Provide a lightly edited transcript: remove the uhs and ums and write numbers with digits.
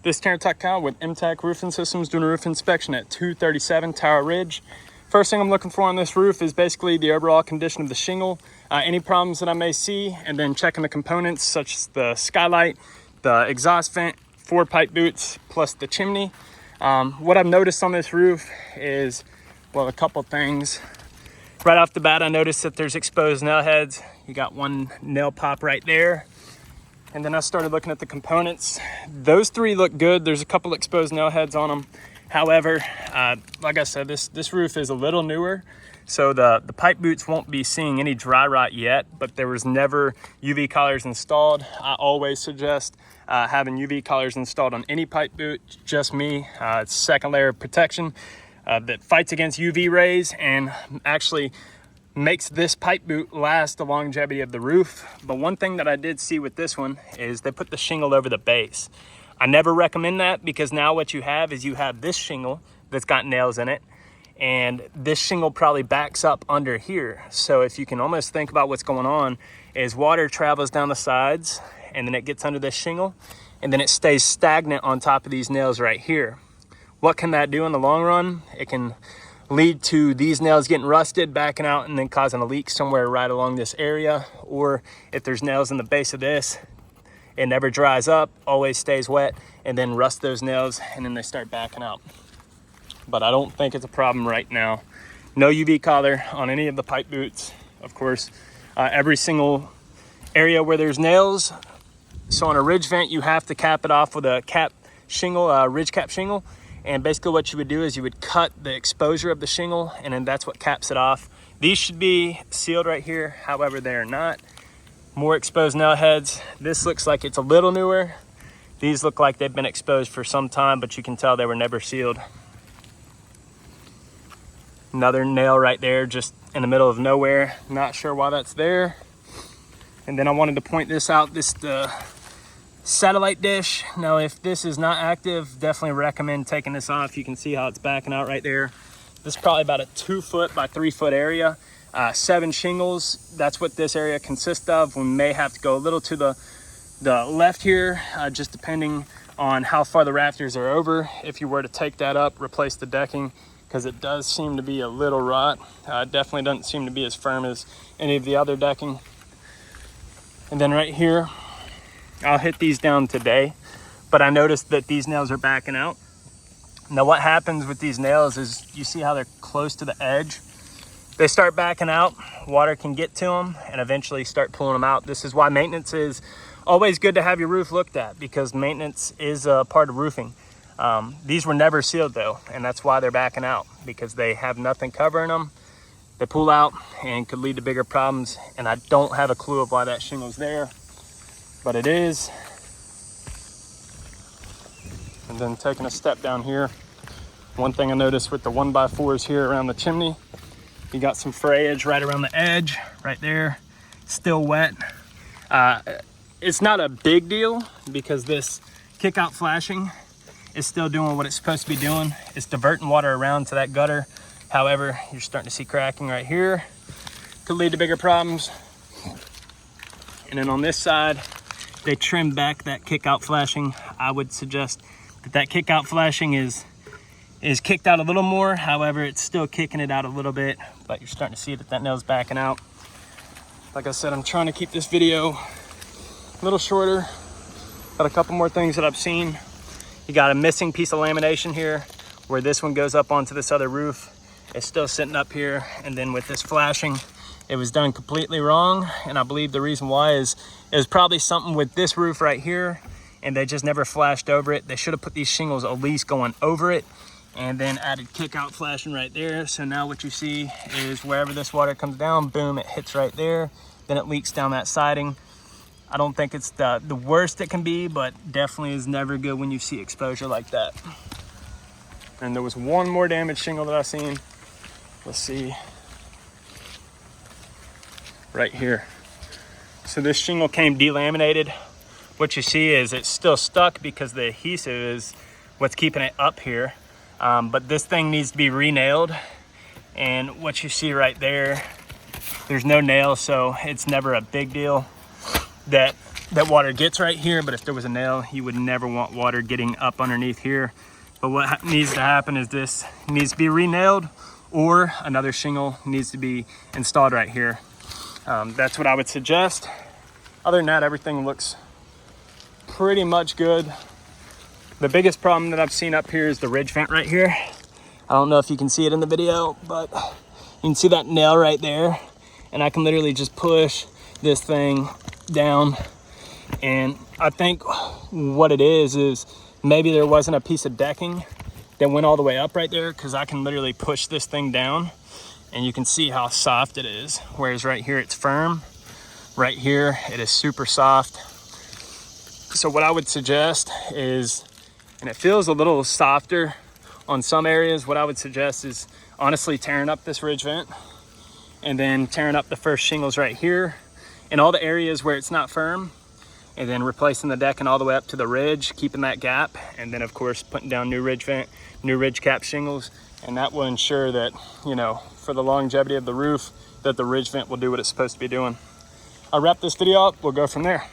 This is Terrence Kyle with MTech Roofing Systems doing a roof inspection at 237 Toweridge. First thing I'm looking for on this roof is basically the overall condition of the shingle, any problems that I may see, and then checking the components such as the skylight, the exhaust vent, 4 pipe boots, plus the chimney. What I've noticed on this roof is, well, a couple things. Right off the bat, I noticed that there's exposed nail heads. You got one nail pop right there. And then I started looking at the components. Those 3 look good. There's a couple exposed nail heads on them. However, like I said, this roof is a little newer, so the pipe boots won't be seeing any dry rot yet, but there was never UV collars installed. I always suggest having UV collars installed on any pipe boot, just me. It's a second layer of protection that fights against UV rays and actually makes this pipe boot last the longevity of the roof. But one thing that I did see with this one is they put the shingle over the base. I never recommend that, because now what you have is you have this shingle that's got nails in it, and this shingle probably backs up under here. So if you can almost think about what's going on is water travels down the sides and then it gets under this shingle and then it stays stagnant on top of these nails right here. What can that do in the long run? It can lead to these nails getting rusted, backing out, and then causing a leak somewhere right along this area. Or if there's nails in the base of this, it never dries up, always stays wet, and then rust those nails, and then they start backing out. But I don't think it's a problem right now. No UV collar on any of the pipe boots. Of course, every single area where there's nails. So on a ridge vent, you have to cap it off with a cap shingle, ridge cap shingle. And basically what you would do is you would cut the exposure of the shingle, and then that's what caps it off. These should be sealed right here. However, they are not. More exposed nail heads. This looks like it's a little newer. These look like they've been exposed for some time, but you can tell they were never sealed. Another nail right there, just in the middle of nowhere. Not sure why that's there. And then I wanted to point this out. This the satellite dish. Now, if this is not active, definitely recommend taking this off. You can see how it's backing out right there. This is probably about a 2 foot by 3 foot area. 7 shingles, that's what this area consists of. We may have to go a little to the left here, just depending on how far the rafters are over. If you were to take that up, replace the decking, because it does seem to be a little rot. It definitely doesn't seem to be as firm as any of the other decking. And then right here, I'll hit these down today, but I noticed that these nails are backing out. Now what happens with these nails is, you see how they're close to the edge? They start backing out, water can get to them and eventually start pulling them out. This is why maintenance is always good to have your roof looked at, because maintenance is a part of roofing. These were never sealed though, and that's why they're backing out, because they have nothing covering them. They pull out and could lead to bigger problems, and I don't have a clue of why that shingle's there, but it is. And then taking a step down here, one thing I noticed with the 1x4s here around the chimney, you got some frayage right around the edge, right there, still wet. It's not a big deal, because this kick out flashing is still doing what it's supposed to be doing. It's diverting water around to that gutter. However, you're starting to see cracking right here. Could lead to bigger problems. And then on this side, they trimmed back that kick out flashing. I would suggest that kick out flashing is kicked out a little more. However, it's still kicking it out a little bit, but you're starting to see that nail's backing out. Like I said, I'm trying to keep this video a little shorter. Got a couple more things that I've seen. You got a missing piece of lamination here where this one goes up onto this other roof. It's still sitting up here. And then with this flashing, it was done completely wrong. And I believe the reason why is it was probably something with this roof right here, and they just never flashed over it. They should have put these shingles at least going over it, and then added kick out flashing right there. So now what you see is wherever this water comes down, boom, it hits right there. Then it leaks down that siding. I don't think it's the worst it can be, but definitely is never good when you see exposure like that. And there was one more damaged shingle that I seen. Let's see. Right here. So this shingle came delaminated. What you see is it's still stuck because the adhesive is what's keeping it up here. But this thing needs to be re-nailed. And what you see right there, there's no nail, so it's never a big deal that that water gets right here, but if there was a nail, you would never want water getting up underneath here. But what needs to happen is this needs to be re-nailed, or another shingle needs to be installed right here. That's what I would suggest. Other than that, everything looks pretty much good. The biggest problem that I've seen up here is the ridge vent right here. I don't know if you can see it in the video, but you can see that nail right there. And I can literally just push this thing down. And I think what it is maybe there wasn't a piece of decking that went all the way up right there, because I can literally push this thing down and you can see how soft it is. Whereas right here it's firm. Right here it is super soft. So what I would suggest is, and it feels a little softer on some areas, what I would suggest is honestly tearing up this ridge vent and then tearing up the first shingles right here in all the areas where it's not firm, and then replacing the decking all the way up to the ridge, keeping that gap, and then of course putting down new ridge vent, new ridge cap shingles, and that will ensure that, you know, for the longevity of the roof, that the ridge vent will do what it's supposed to be doing. I'll wrap this video up, we'll go from there.